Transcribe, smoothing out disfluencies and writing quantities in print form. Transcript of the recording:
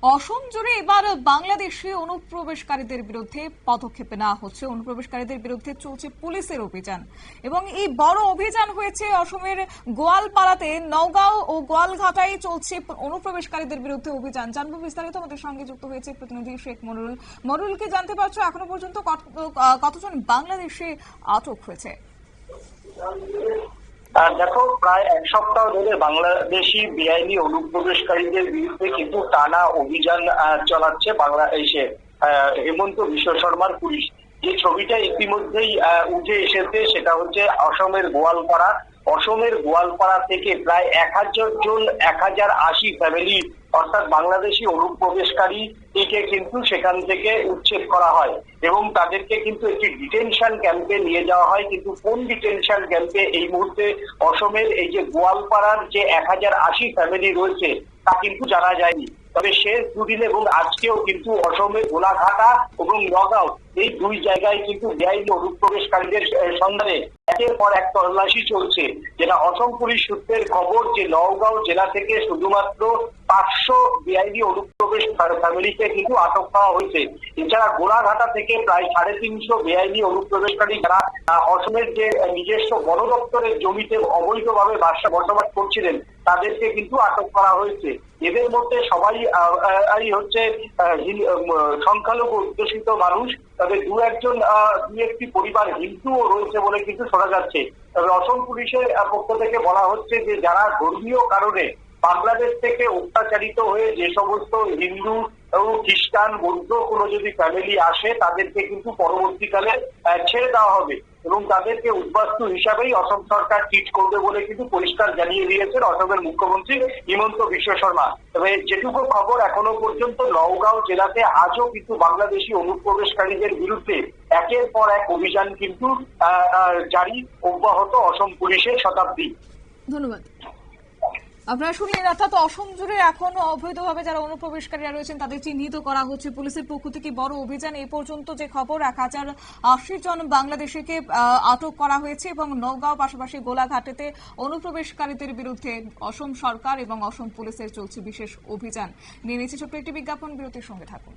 অসম জুড়ে এবার বাংলাদেশে অনুপ্রবেশকারীদের বিরুদ্ধে পদক্ষেপ নেওয়া হচ্ছে। অনুপ্রবেশকারীদের বিরুদ্ধে চলছে পুলিশের অভিযান এবং এই বড় অভিযান হয়েছে অসমের গোয়ালপাড়াতে। নওগাঁও ও গোয়ালঘাটায় চলছে অনুপ্রবেশকারীদের বিরুদ্ধে অভিযান। জানবো বিস্তারিত, আমাদের সঙ্গে যুক্ত হয়েছে প্রতিনিধি শেখ মরুল। মরুলকে জানতে পারছো এখনো পর্যন্ত কতজন বাংলাদেশে আটক হয়েছে? দেখো, প্রায় এক সপ্তাহ ধরে বাংলাদেশি বেআইনি অনুপ্রবেশকারীদের বিরুদ্ধে কিন্তু টানা অভিযান চালাচ্ছে বাংলাদেশে হেমন্ত বিশ্ব শর্মার পুলিশ। যে ছবিটা ইতিমধ্যেই উঠে এসেছে সেটা হচ্ছে অসমের গোয়ালপাড়া থেকে প্রায় 1080 ফ্যামিলি অর্থাৎ বাংলাদেশি অনুপ্রবেশকারী কে কিন্তু সেখান থেকে উচ্ছেদ করা হয় এবং তাদেরকে কিন্তু একটি ডিটেনশন ক্যাম্পে নিয়ে যাওয়া হয়। কিন্তু কোন ডিটেনশন ক্যাম্পে এই মুহূর্তে অসমের এই যে গোয়ালপাড়ার যে 1080 ফ্যামিলি রয়েছে তা কিন্তু জানা যায়নি। তবে শেষ দুদিন এবং আজকেও কিন্তু অসমের গোলাঘাটা এবং নগাঁও এই দুই জায়গায় কিন্তু বেআইনি অনুপ্রবেশকারীদের সন্ধানে একের পর এক তল্লাশি চলছে। যেটা অসম পুলিশ সূত্রের খবর যে নওগাঁও জেলা থেকে শুধুমাত্র 500 বেআইনি অনুপ্রবেশ ফ্যামিলিকে কিন্তু আটক করা হয়েছে। এছাড়া গোলাঘাটা থেকে প্রায় 350 বেআইনি অনুপ্রবেশকারী যারা অসমের যে নিজস্ব বন দপ্তরের জমিতে অবৈধভাবে বসবাস করছিলেন তাদেরকে কিন্তু আটক করা হয়েছে। এদের মধ্যে সবাই হচ্ছে সংখ্যালঘু অধ্যুষিত মানুষ, তবে দু একটি পরিবার হিন্দুও রয়েছে বলে কিন্তু শোনা যাচ্ছে। তবে অসম পুলিশের পক্ষ থেকে বলা হচ্ছে যে যারা ধর্মীয় কারণে বাংলাদেশ থেকে অত্যাচারিত হয়ে যে সমস্ত হিন্দু এবং খ্রিস্টান বৌদ্ধ কোনো যদি ফ্যামিলি আসে তাদেরকে কিন্তু পরবর্তীকালে ছেড়ে দেওয়া হবে এবং তাদেরকে উদ্বাস্তু হিসাবেই অসম সরকার ট্রিট করবে বলে কিন্তু পরিষ্কার জানিয়ে দিয়েছেন অসমের মুখ্যমন্ত্রী হিমন্ত বিশ্ব শর্মা। তবে যেটুকু খবর এখনো পর্যন্ত নওগাঁও জেলাতে আজও কিন্তু বাংলাদেশি অনুপ্রবেশকারীদের বিরুদ্ধে একের পর এক অভিযান কিন্তু জারি অব্যাহত অসম পুলিশের শতাব্দী। ধন্যবাদ। আপনারা শুনলেন, অর্থাৎ অসম জুড়ে এখনো অবৈধভাবে যারা অনুপ্রবেশকারীরা রয়েছেন তাদের চিহ্নিত করা হচ্ছে। পুলিশের পক্ষ থেকে বড় অভিযান। এই পর্যন্ত যে খবর 1080 জন বাংলাদেশিকে আটক করা হয়েছে এবং নওগাঁও পাশাপাশি গোলাঘাটেতে অনুপ্রবেশকারীদের বিরুদ্ধে অসম সরকার এবং অসম পুলিশের চলছে বিশেষ অভিযান। নিয়ে নিচ্ছে ছোট্ট একটি বিজ্ঞাপন, বিরতির সঙ্গে থাকুন।